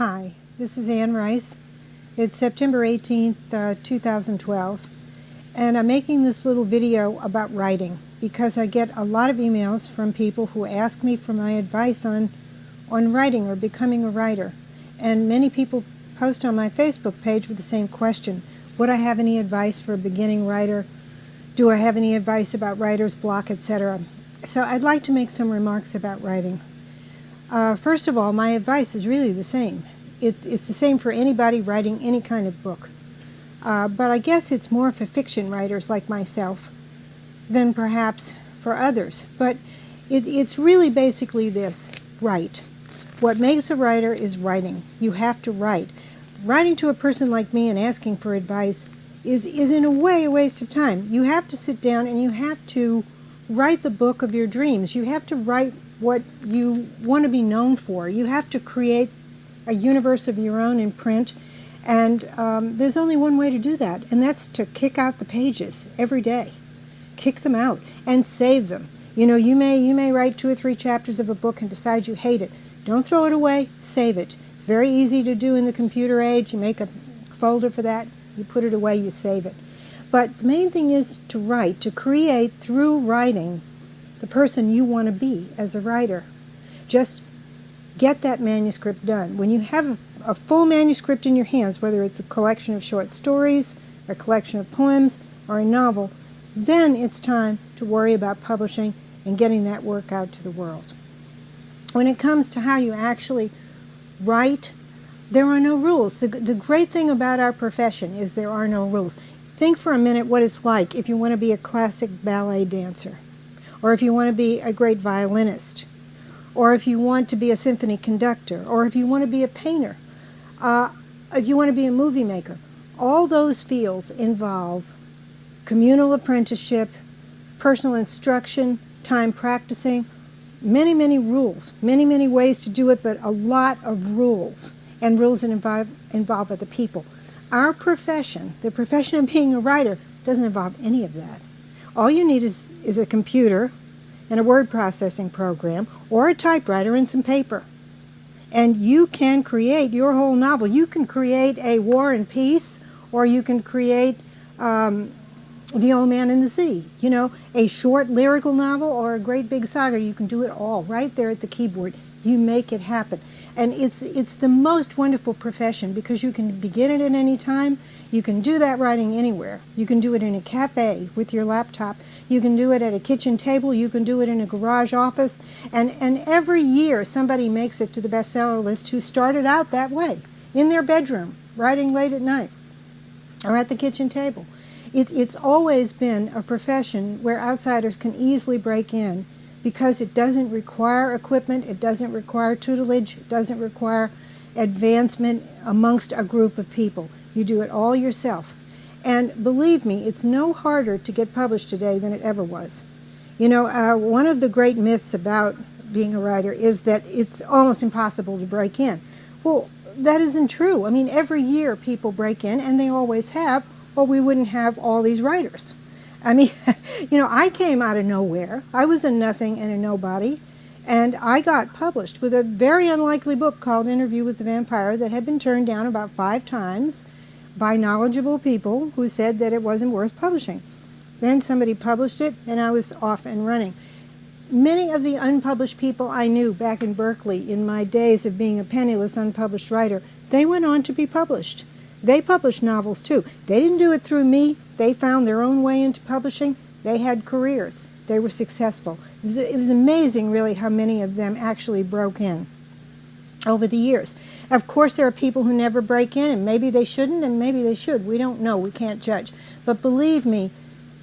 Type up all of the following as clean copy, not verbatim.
Hi, this is Ann Rice. It's September 18th, 2012, and I'm making this little video about writing because I get a lot of emails from people who ask me for my advice on writing or becoming a writer. And many people post on my Facebook page with the same question. Would I have any advice for a beginning writer? Do I have any advice about writer's block, etc.? So I'd like to make some remarks about writing. First of all, my advice is really the same. It's the same for anybody writing any kind of book. But I guess it's more for fiction writers like myself than perhaps for others. But it's really basically this: write. What makes a writer is writing. You have to write. Writing to a person like me and asking for advice is in a way a waste of time. You have to sit down and you have to write the book of your dreams. You have to write what you want to be known for. You have to create a universe of your own in print, and there's only one way to do that, and that's to kick out the pages every day. Kick them out and save them. You know, you may write 2 or 3 chapters of a book and decide you hate it. Don't throw it away, save it. It's very easy to do in the computer age. You make a folder for that, you put it away, you save it. But the main thing is to write, to create through writing the person you want to be as a writer. Just get that manuscript done. When you have a full manuscript in your hands, whether it's a collection of short stories, a collection of poems, or a novel, then it's time to worry about publishing and getting that work out to the world. When it comes to how you actually write, there are no rules. The great thing about our profession is there are no rules. Think for a minute what it's like if you want to be a classic ballet dancer, or if you want to be a great violinist, or if you want to be a symphony conductor, or if you want to be a painter, if you want to be a movie maker. All those fields involve communal apprenticeship, personal instruction, time practicing, many rules, many ways to do it, but a lot of rules, and rules that involve other people. Our profession, the profession of being a writer, doesn't involve any of that. All you need is a computer and a word processing program, or a typewriter and some paper. And you can create your whole novel. You can create a War and Peace, or you can create The Old Man and the Sea. You know, a short lyrical novel or a great big saga. You can do it all right there at the keyboard. You make it happen. And it's the most wonderful profession because you can begin it at any time. You can do that writing anywhere. You can do it in a cafe with your laptop. You can do it at a kitchen table. You can do it in a garage office. And every year somebody makes it to the bestseller list who started out that way, in their bedroom, writing late at night, or at the kitchen table. It's always been a profession where outsiders can easily break in because it doesn't require equipment, it doesn't require tutelage, it doesn't require advancement amongst a group of people. You do it all yourself. And believe me, it's no harder to get published today than it ever was. You know, one of the great myths about being a writer is that it's almost impossible to break in. Well, that isn't true. I mean, every year people break in, and they always have, or we wouldn't have all these writers. I mean, you know, I came out of nowhere. I was a nothing and a nobody, and I got published with a very unlikely book called Interview with the Vampire that had been turned down about 5 times by knowledgeable people who said that it wasn't worth publishing. Then somebody published it, and I was off and running. Many of the unpublished people I knew back in Berkeley in my days of being a penniless unpublished writer, they went on to be published. They published novels too. They didn't do it through me. They found their own way into publishing. They had careers. They were successful. It was amazing, really, how many of them actually broke in over the years. Of course, there are people who never break in, and maybe they shouldn't, and maybe they should. We don't know. We can't judge. But believe me,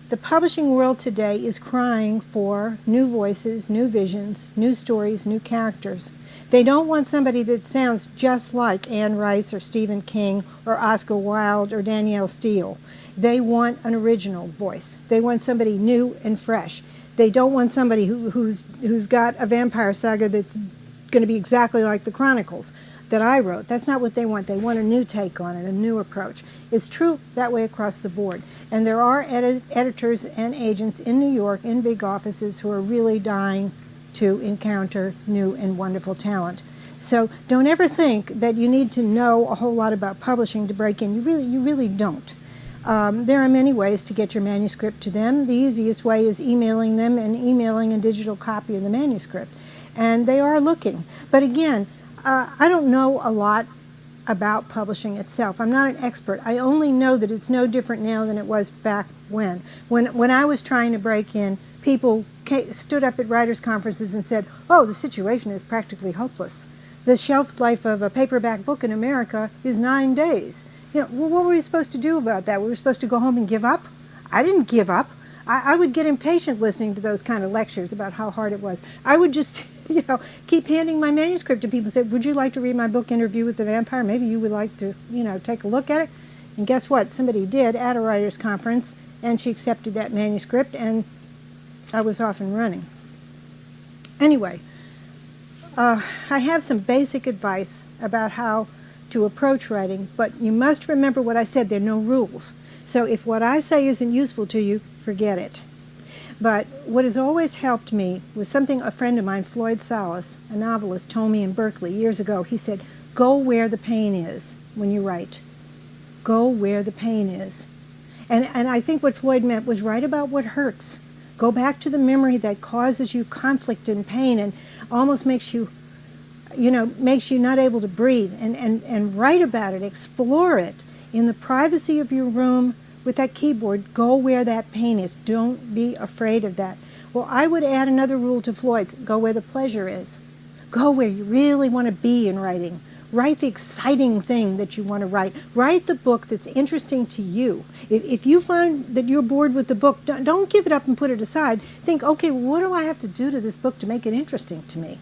the publishing world today is crying for new voices, new visions, new stories, new characters. They don't want somebody that sounds just like Anne Rice or Stephen King or Oscar Wilde or Danielle Steele. They want an original voice. They want somebody new and fresh. They don't want somebody who's got a vampire saga that's going to be exactly like the Chronicles that I wrote. That's not what they want. They want a new take on it, a new approach. It's true that way across the board. And there are editors and agents in New York in big offices who are really dying to encounter new and wonderful talent. So don't ever think that you need to know a whole lot about publishing to break in. You really don't. There are many ways to get your manuscript to them. The easiest way is emailing them and emailing a digital copy of the manuscript. And they are looking. But again, I don't know a lot about publishing itself. I'm not an expert. I only know that it's no different now than it was back when. When I was trying to break in, people stood up at writers' conferences and said, oh, the situation is practically hopeless. The shelf life of a paperback book in America is 9 days. You know, well, what were we supposed to do about that? We were supposed to go home and give up? I didn't give up. I would get impatient listening to those kind of lectures about how hard it was. I would just, you know, keep handing my manuscript to people and say, would you like to read my book, Interview with the Vampire? Maybe you would like to, you know, take a look at it. And guess what? Somebody did at a writer's conference, and she accepted that manuscript, and I was off and running. Anyway, I have some basic advice about how to approach writing, but you must remember what I said. There are no rules. So if what I say isn't useful to you, forget it. But what has always helped me was something a friend of mine, Floyd Salas, a novelist, told me in Berkeley years ago. He said, go where the pain is when you write. Go where the pain is. And I think what Floyd meant was write about what hurts. Go back to the memory that causes you conflict and pain and almost makes you, you know, makes you not able to breathe, and write about it, explore it in the privacy of your room with that keyboard. Go where that pain is. Don't be afraid of that. Well, I would add another rule to Floyd's. Go where the pleasure is. Go where you really want to be in writing. Write the exciting thing that you want to write. Write the book that's interesting to you. If you find that you're bored with the book, don't give it up and put it aside. Think, okay, well, what do I have to do to this book to make it interesting to me?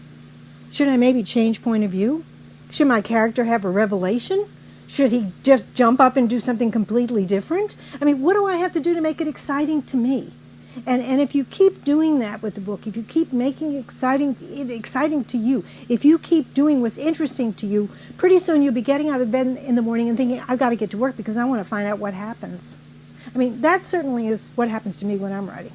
Should I maybe change point of view? Should my character have a revelation? Should he just jump up and do something completely different? I mean, what do I have to do to make it exciting to me? And if you keep doing that with the book, if you keep making it exciting to you, if you keep doing what's interesting to you, pretty soon you'll be getting out of bed in the morning and thinking, I've got to get to work because I want to find out what happens. I mean, that certainly is what happens to me when I'm writing.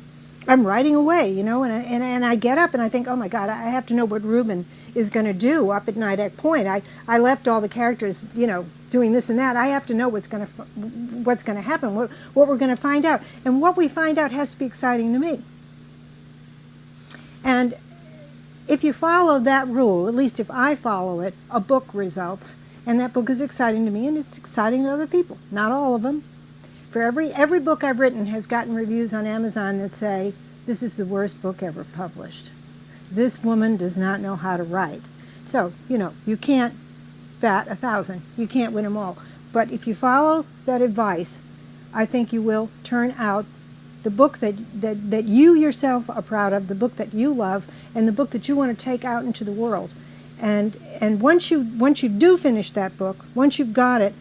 I'm writing away, you know, and I get up and I think, oh my God, I have to know what Reuben is going to do up at Night Act Point. I left all the characters, you know, doing this and that. I have to know what's going to happen, what we're going to find out. And what we find out has to be exciting to me. And if you follow that rule, at least if I follow it, a book results. And that book is exciting to me, and it's exciting to other people. Not all of them. For every book I've written has gotten reviews on Amazon that say, this is the worst book ever published. This woman does not know how to write. So, you know, you can't bat 1,000. You can't win them all. But if you follow that advice, I think you will turn out the book that you yourself are proud of, the book that you love, and the book that you want to take out into the world. And once you do finish that book, once you've got it,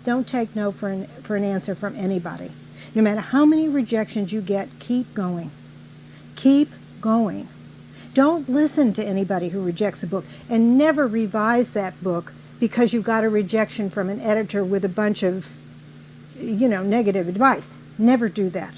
don't take no for an answer from anybody. No matter how many rejections you get, keep going. Keep going. Don't listen to anybody who rejects a book, and never revise that book because you got a rejection from an editor with a bunch of, you know, negative advice. Never do that.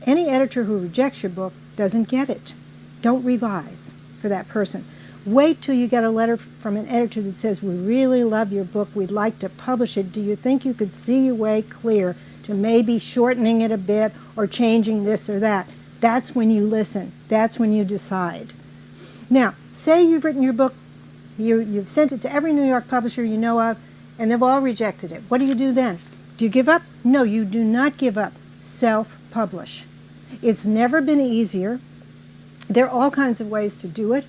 Any editor who rejects your book doesn't get it. Don't revise for that person. Wait till you get a letter from an editor that says, we really love your book, we'd like to publish it. Do you think you could see your way clear to maybe shortening it a bit or changing this or that? That's when you listen. That's when you decide. Now, say you've written your book, you've sent it to every New York publisher you know of, and they've all rejected it. What do you do then? Do you give up? No, you do not give up. Self-publish. It's never been easier. There are all kinds of ways to do it.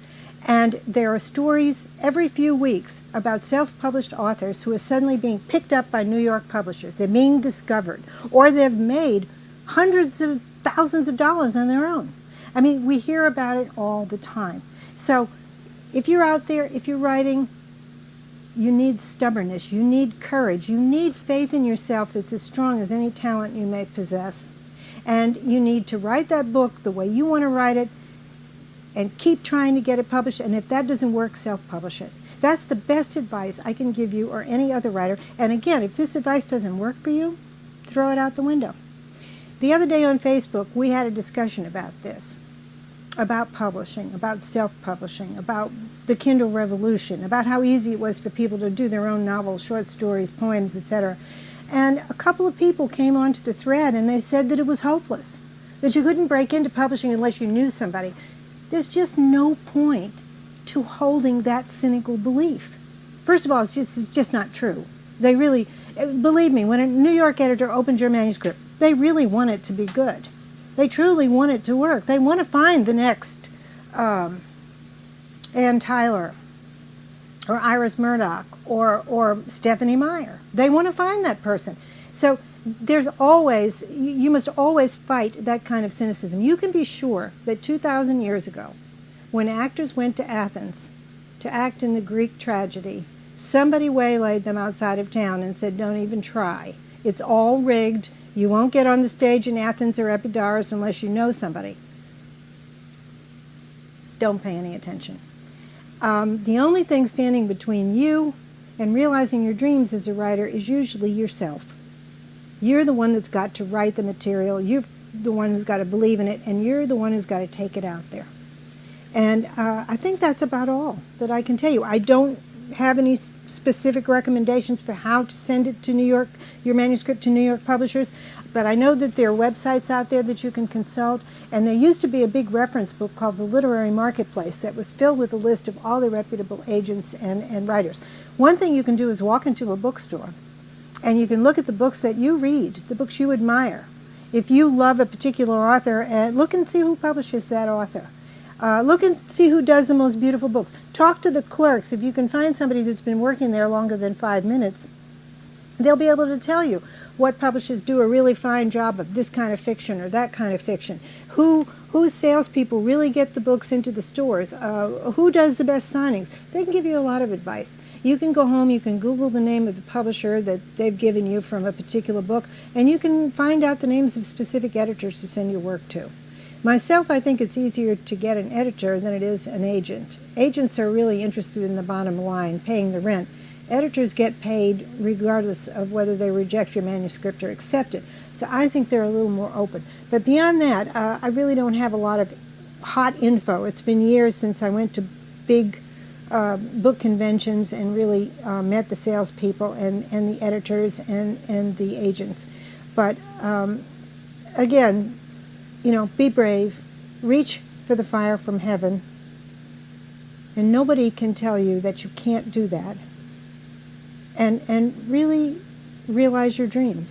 And there are stories every few weeks about self-published authors who are suddenly being picked up by New York publishers. They're being discovered, or they've made hundreds of thousands of dollars on their own. I mean, we hear about it all the time. So if you're out there, if you're writing, you need stubbornness, you need courage, you need faith in yourself that's as strong as any talent you may possess. And you need to write that book the way you want to write it, and keep trying to get it published, and if that doesn't work, self-publish it. That's the best advice I can give you or any other writer. And again, if this advice doesn't work for you, throw it out the window. The other day on Facebook, we had a discussion about this. about publishing, about self-publishing, about the Kindle revolution, about how easy it was for people to do their own novels, short stories, poems, etc. And a couple of people came onto the thread and they said that it was hopeless, that you couldn't break into publishing unless you knew somebody. There's just no point to holding that cynical belief. First of all, it's just not true. They really, believe me, when a New York editor opens your manuscript, they really want it to be good. They truly want it to work. They want to find the next Ann Tyler or Iris Murdoch or Stephanie Meyer. They want to find that person. So there's always, you must always fight that kind of cynicism. You can be sure that 2,000 years ago, when actors went to Athens to act in the Greek tragedy, somebody waylaid them outside of town and said, don't even try. It's all rigged. You won't get on the stage in Athens or Epidaurus unless you know somebody. Don't pay any attention. The only thing standing between you and realizing your dreams as a writer is usually yourself. You're the one that's got to write the material. You're the one who's got to believe in it, and you're the one who's got to take it out there. And I think that's about all that I can tell you. I don't have any specific recommendations for how to send it to New York, your manuscript to New York publishers, but I know that there are websites out there that you can consult, and there used to be a big reference book called The Literary Marketplace that was filled with a list of all the reputable agents and writers. One thing you can do is walk into a bookstore, and you can look at the books that you read, the books you admire. If you love a particular author, look and see who publishes that author. Look and see who does the most beautiful books. Talk to the clerks. If you can find somebody that's been working there longer than 5 minutes, they'll be able to tell you what publishers do a really fine job of this kind of fiction or that kind of fiction. Whose salespeople really get the books into the stores. Who does the best signings. They can give you a lot of advice. You can go home, you can Google the name of the publisher that they've given you from a particular book, and you can find out the names of specific editors to send your work to. Myself, I think it's easier to get an editor than it is an agent. Agents are really interested in the bottom line, paying the rent. Editors get paid regardless of whether they reject your manuscript or accept it. So I think they're a little more open. But beyond that, I really don't have a lot of hot info. It's been years since I went to big book conventions and really met the salespeople and the editors and the agents. But again, you know, be brave, reach for the fire from heaven, and nobody can tell you that you can't do that. And really realize your dreams.